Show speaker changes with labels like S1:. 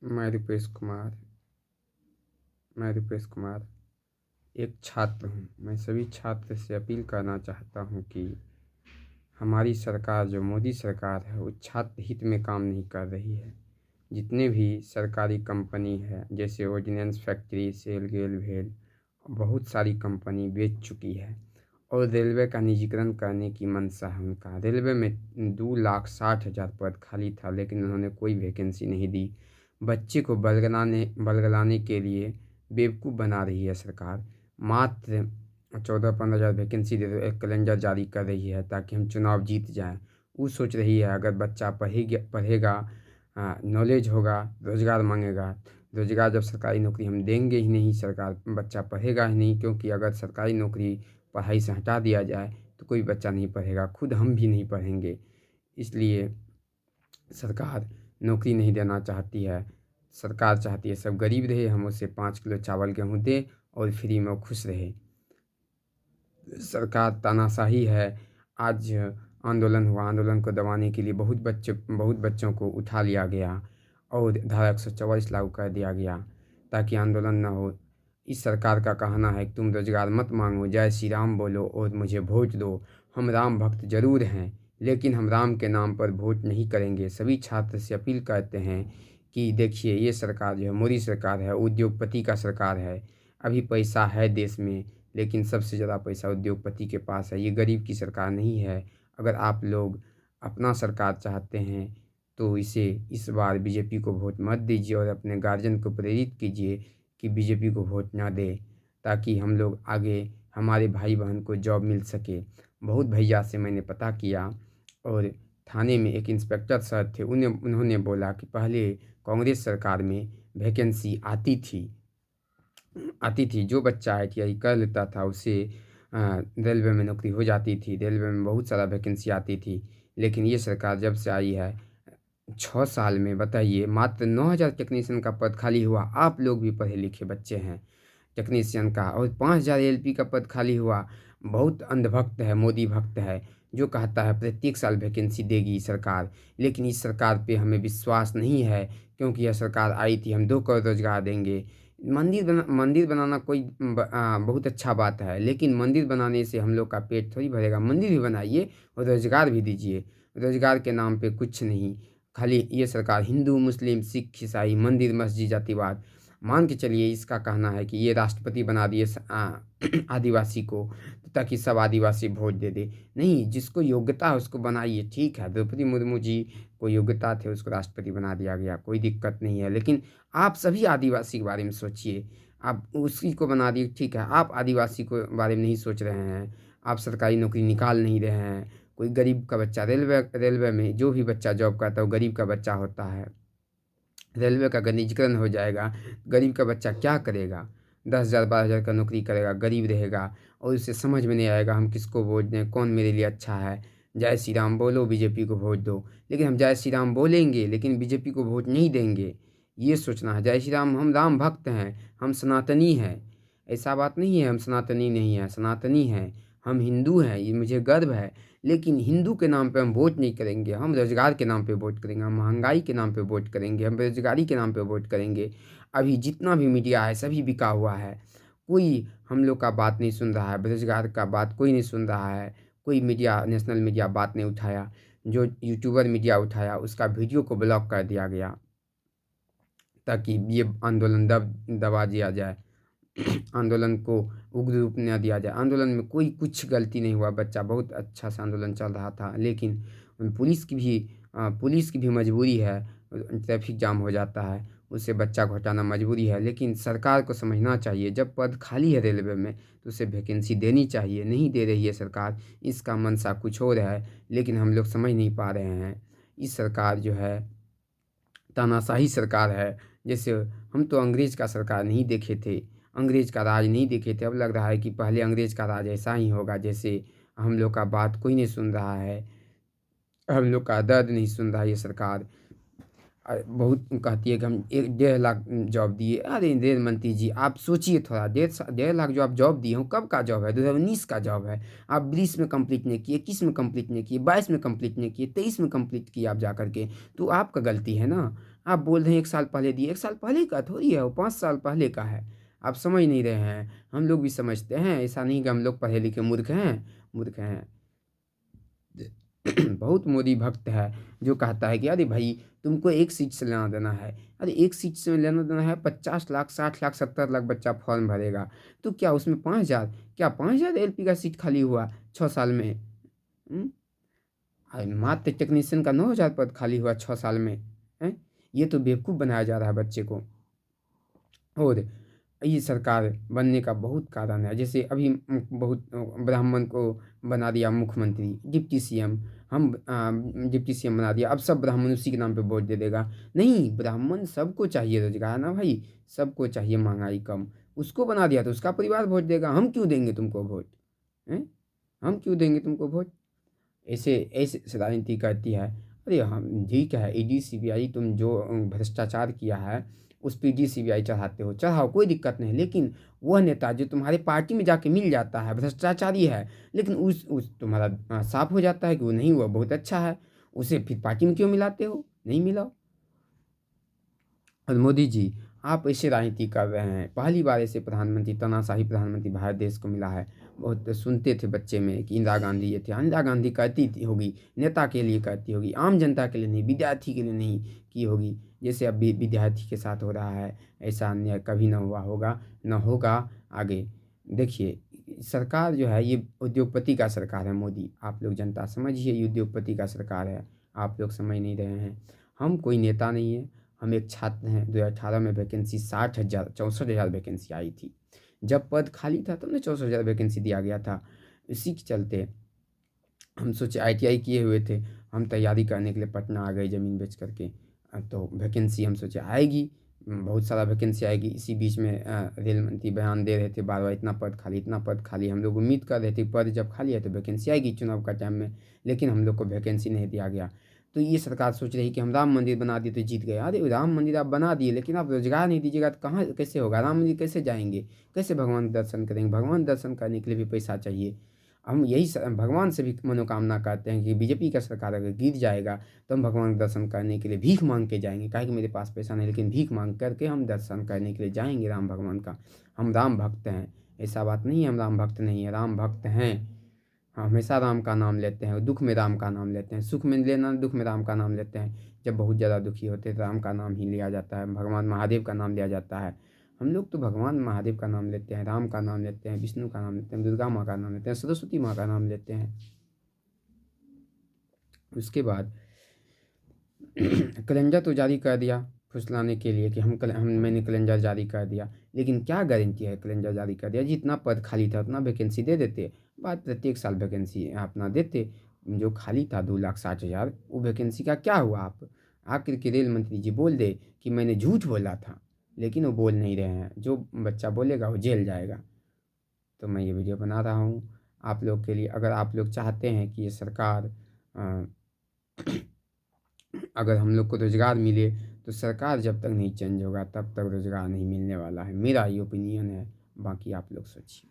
S1: मैं रूपेश कुमार मैं रूपेश कुमार एक छात्र हूँ। मैं सभी छात्र से अपील करना चाहता हूँ कि हमारी सरकार जो मोदी सरकार है वो छात्र हित में काम नहीं कर रही है। जितने भी सरकारी कंपनी है जैसे ऑर्डिनेंस फैक्ट्री, सेल गेल भेल, बहुत सारी कंपनी बेच चुकी है और रेलवे का निजीकरण करने की मंशा है उनका। रेलवे में 2,60,000 पद खाली था लेकिन उन्होंने कोई वैकेंसी नहीं दी। बच्चे को बलगलाने के लिए बेवकूफ़ बना रही है सरकार। मात्र 14-15 हज़ार वैकेंसी दे दो, एक कैलेंडर जारी कर रही है ताकि हम चुनाव जीत जाएं। वो सोच रही है अगर बच्चा पढ़ेगा, नॉलेज होगा, रोज़गार मांगेगा। रोज़गार जब सरकारी नौकरी हम देंगे ही नहीं, सरकार बच्चा पढ़ेगा ही नहीं, क्योंकि अगर सरकारी नौकरी पढ़ाई से हटा दिया जाए तो कोई बच्चा नहीं पढ़ेगा, खुद हम भी नहीं पढ़ेंगे। इसलिए सरकार नौकरी नहीं देना चाहती है। सरकार चाहती है सब गरीब रहे, हम उसे 5 किलो चावल गेहूँ दें और फ्री में वो खुश रहे। सरकार तानाशाही है। आज आंदोलन हुआ, आंदोलन को दबाने के लिए बहुत बच्चों को उठा लिया गया और धारा 144 लागू कर दिया गया ताकि आंदोलन न हो। इस सरकार का कहना है कि तुम रोजगार मत मांगो, जय श्री राम बोलो और मुझे वोट दो। हम राम भक्त जरूर हैं लेकिन हम राम के नाम पर वोट नहीं करेंगे। सभी छात्र से अपील करते हैं कि देखिए, ये सरकार जो है मोदी सरकार है, उद्योगपति का सरकार है। अभी पैसा है देश में लेकिन सबसे ज़्यादा पैसा उद्योगपति के पास है। ये गरीब की सरकार नहीं है। अगर आप लोग अपना सरकार चाहते हैं तो इस बार बीजेपी को वोट मत दीजिए और अपने गार्जियन को प्रेरित कीजिए कि बीजेपी को वोट ना दे, ताकि हम लोग आगे हमारे भाई बहन को जॉब मिल सके। बहुत भैया से मैंने पता किया और थाने में एक इंस्पेक्टर सर थे, उन्होंने बोला कि पहले कांग्रेस सरकार में वैकेंसी आती थी, जो बच्चा ITI कर लेता था उसे रेलवे में नौकरी हो जाती थी। रेलवे में बहुत सारा वैकेंसी आती थी लेकिन ये सरकार जब से आई है 6 साल में बताइए मात्र 9,000 टेक्नीशियन का पद खाली हुआ। आप लोग भी पढ़े लिखे बच्चे हैं टेक्नीशियन का, और 5,000 LP का पद खाली हुआ। बहुत अंधभक्त है, मोदी भक्त है, जो कहता है प्रत्येक साल वैकेंसी देगी सरकार। लेकिन इस सरकार पे हमें विश्वास नहीं है क्योंकि यह सरकार आई थी हम 2 करोड़ रोजगार देंगे। मंदिर बनाना बहुत अच्छा बात है लेकिन मंदिर बनाने से हम लोग का पेट थोड़ी भरेगा। मंदिर भी बनाइए और रोजगार भी दीजिए। रोजगार के नाम पे कुछ नहीं, खाली ये सरकार हिंदू, मुस्लिम, सिख, ईसाई, मंदिर, मस्जिद, जातिवाद मान के चलिए। इसका कहना है कि ये राष्ट्रपति बना दिए आदिवासी को ताकि सब आदिवासी वोट दे दे। नहीं, जिसको योग्यता है उसको बनाइए। ठीक है, द्रौपदी मुर्मू जी को योग्यता थे, उसको राष्ट्रपति बना दिया गया, कोई दिक्कत नहीं है। लेकिन आप सभी आदिवासी के बारे में सोचिए। आप उसी को बना दिए, ठीक है, आप आदिवासी को बारे में नहीं सोच रहे हैं। आप सरकारी नौकरी निकाल नहीं रहे हैं। कोई गरीब का बच्चा रेलवे में जो भी बच्चा जॉब करता है वो गरीब का बच्चा होता है। रेलवे का अगर निजीकरण हो जाएगा, गरीब का बच्चा क्या करेगा? 10,000 12,000 का नौकरी करेगा, गरीब रहेगा और उसे समझ में नहीं आएगा हम किसको वोट दें, कौन मेरे लिए अच्छा है। जय श्री राम बोलो, बीजेपी को वोट दो। लेकिन हम जय श्री राम बोलेंगे लेकिन बीजेपी को वोट नहीं देंगे। ये सोचना है, जय श्री राम, हम राम भक्त हैं, हम सनातनी हैं। ऐसा बात नहीं है हम सनातनी नहीं हैं, सनातनी हैं, हम हिंदू हैं, ये मुझे गर्व है। लेकिन हिंदू के नाम पे हम वोट नहीं करेंगे, हम रोजगार के नाम पे वोट करेंगे, हम महंगाई के नाम पे वोट करेंगे, हम बेरोजगारी के नाम पे वोट करेंगे। अभी जितना भी मीडिया है सभी बिका हुआ है, कोई हम लोग का बात नहीं सुन रहा है, बेरोजगार का बात कोई नहीं सुन रहा है। कोई मीडिया, नेशनल मीडिया बात नहीं उठाया। जो यूट्यूबर मीडिया उठाया उसका वीडियो को ब्लॉक कर दिया गया ताकि ये आंदोलन दबा दिया जाए, आंदोलन को उग्र रूप न दिया जाए। आंदोलन में कोई कुछ गलती नहीं हुआ, बच्चा बहुत अच्छा से आंदोलन चल रहा था। लेकिन पुलिस की भी मजबूरी है, ट्रैफिक जाम हो जाता है, उससे बच्चा को हटाना मजबूरी है। लेकिन सरकार को समझना चाहिए जब पद खाली है रेलवे में तो उसे वैकेंसी देनी चाहिए। नहीं दे रही है सरकार, इसका मंशा कुछ और है लेकिन हम लोग समझ नहीं पा रहे हैं। इस सरकार जो है तानाशाही सरकार है। जैसे हम तो अंग्रेज़ का सरकार नहीं देखे थे, अंग्रेज़ का राज नहीं देखे थे। अब लग रहा है कि पहले अंग्रेज़ का राज ऐसा ही होगा, जैसे हम लोग का बात कोई नहीं सुन रहा है, हम लोग का दर्द नहीं सुन रहा है ये सरकार। बहुत कहती है कि हम 1.5 लाख जॉब दिए। अरे रेल मंत्री जी, आप सोचिए थोड़ा, 1.5 लाख जो आप जॉब दिए हो कब का जॉब है? 2019 का जॉब है। आप 20 में कंप्लीट नहीं किए, 21 में कंप्लीट नहीं किए, 22 में कंप्लीट नहीं किए, 23 में कंप्लीट किए आप जा करके, तो आपका गलती है ना। आप बोल रहे हैं 1 साल पहले दिए, 1 साल पहले का थोड़ी है वो, 5 साल पहले का है। आप समझ नहीं रहे हैं, हम लोग भी समझते हैं, ऐसा नहीं कि हम लोग पढ़े लिखे मूर्ख हैं, मूर्ख हैं। बहुत मोदी भक्त है जो कहता है कि अरे भाई तुमको एक सीट से लेना देना है, अरे एक सीट से लेना देना है, 50 लाख 60 लाख 70 लाख बच्चा फॉर्म भरेगा, तो क्या उसमें 5,000, क्या 5,000 एलपी का सीट खाली हुआ 6 साल में? हम्म? अरे मात्र टेक्नीशियन का 9,000 पद खाली हुआ 6 साल में है। ये तो बेवकूफ़ बनाया जा रहा है बच्चे को। और ये सरकार बनने का बहुत कारण है, जैसे अभी बहुत ब्राह्मण को बना दिया मुख्यमंत्री, डिप्टी सीएम, हम डिप्टी सीएम बना दिया, अब सब ब्राह्मण उसी के नाम पे वोट दे देगा। नहीं, ब्राह्मण सबको चाहिए रोजगार ना भाई, सबको चाहिए महंगाई कम, उसको बना दिया तो उसका परिवार वोट देगा, हम क्यों देंगे तुमको वोट? हैं? हम क्यों देंगे तुमको वोट? ऐसे ऐसे राजनीति करती है। अरे हम ठीक है, ईडी सीबीआई तुम जो भ्रष्टाचार किया है उस पर ईडी सीबीआई चढ़ाते हो, चढ़ाओ कोई दिक्कत नहीं, लेकिन वह नेता जो तुम्हारे पार्टी में जाके मिल जाता है भ्रष्टाचारी है, लेकिन उस तुम्हारा साफ हो जाता है कि वो नहीं हुआ बहुत अच्छा है, उसे फिर पार्टी में क्यों मिलाते हो? नहीं मिलाओ। और मोदी जी, आप ऐसे राजनीति कर रहे हैं, पहली बार ऐसे प्रधानमंत्री, तानाशाही प्रधानमंत्री भारत देश को मिला है। बहुत सुनते थे बच्चे में कि इंदिरा गांधी ये थे, इंदिरा गांधी करती होगी, नेता के लिए करती होगी, आम जनता के लिए नहीं, विद्यार्थी के लिए नहीं की होगी, जैसे अब भी विद्यार्थी के साथ हो रहा है। ऐसा अन्याय कभी ना हुआ होगा, ना होगा आगे। देखिए, सरकार जो है ये उद्योगपति का सरकार है मोदी, आप लोग जनता समझिए, ये उद्योगपति का सरकार है, आप लोग समझ नहीं रहे हैं। हम कोई नेता नहीं है, हम एक छात्र हैं। 2018 में वैकेंसी 60,000 64,000 वैकेंसी आई थी, जब पद खाली था तब ना 64,000 वैकेंसी दिया गया था। इसी के चलते हम सोचे, आईटीआई किए हुए थे, हम तैयारी करने के लिए पटना आ गए ज़मीन बेच करके। तो वैकेंसी हम सोचे आएगी, बहुत सारा वैकेंसी आएगी। इसी बीच में रेल मंत्री बयान दे रहे थे बार बार, इतना पद खाली, इतना पद खाली। हम लोग उम्मीद कर रहे थे पद जब खाली है तो वैकेंसी आएगी चुनाव का टाइम में, लेकिन हम लोग को वैकेंसी नहीं दिया गया। तो ये सरकार सोच रही कि हम राम मंदिर बना दिए तो जीत गए। अरे राम मंदिर आप बना दिए, लेकिन आप रोजगार नहीं दीजिएगा तो कहाँ कैसे होगा? राम मंदिर कैसे जाएंगे, कैसे भगवान के दर्शन करेंगे? भगवान दर्शन करने के लिए भी पैसा चाहिए। हम यही भगवान से भी मनोकामना करते हैं कि बीजेपी का सरकार अगर गिर जाएगा तो हम भगवान के दर्शन करने के लिए भीख मांग के जाएंगे, काहे कि मेरे पास पैसा नहीं, लेकिन भीख मांग करके हम दर्शन करने के लिए जाएंगे राम भगवान का। हम राम भक्त हैं, ऐसा बात नहीं है हम राम भक्त नहीं है, राम भक्त हैं। हम हमेशा राम का नाम लेते हैं, दुख में राम का नाम लेते हैं, सुख में लेना, दुख में राम का नाम लेते हैं। जब बहुत ज़्यादा दुखी होते हैं तो राम का नाम ही लिया जाता है, भगवान महादेव का नाम लिया जाता है। हम लोग तो भगवान महादेव का नाम लेते हैं, राम का नाम लेते हैं, विष्णु का नाम लेते हैं, दुर्गा माँ का नाम लेते हैं, सरस्वती माँ का नाम लेते हैं। उसके बाद कैलेंडर तो जारी कर दिया फुसलाने के लिए कि मैंने कैलेंडर जारी कर दिया, लेकिन क्या गारंटी है? कैलेंडर जारी कर दिया, जितना पद खाली था उतना वैकेंसी दे देते, बाद प्रत्येक साल वैकेंसी अपना देते। जो खाली था 2,60,000, वो वैकेंसी का क्या हुआ? आप आखिर के रेल मंत्री जी बोल दे कि मैंने झूठ बोला था, लेकिन वो बोल नहीं रहे हैं। जो बच्चा बोलेगा वो जेल जाएगा। तो मैं ये वीडियो बना रहा हूँ आप लोग के लिए। अगर आप लोग चाहते हैं कि ये सरकार अ, अगर हम लोग को रोज़गार मिले, तो सरकार जब तक नहीं चेंज होगा तब तक रोज़गार नहीं मिलने वाला है, मेरा ये ओपिनियन है। बाकी आप लोग सोचिए।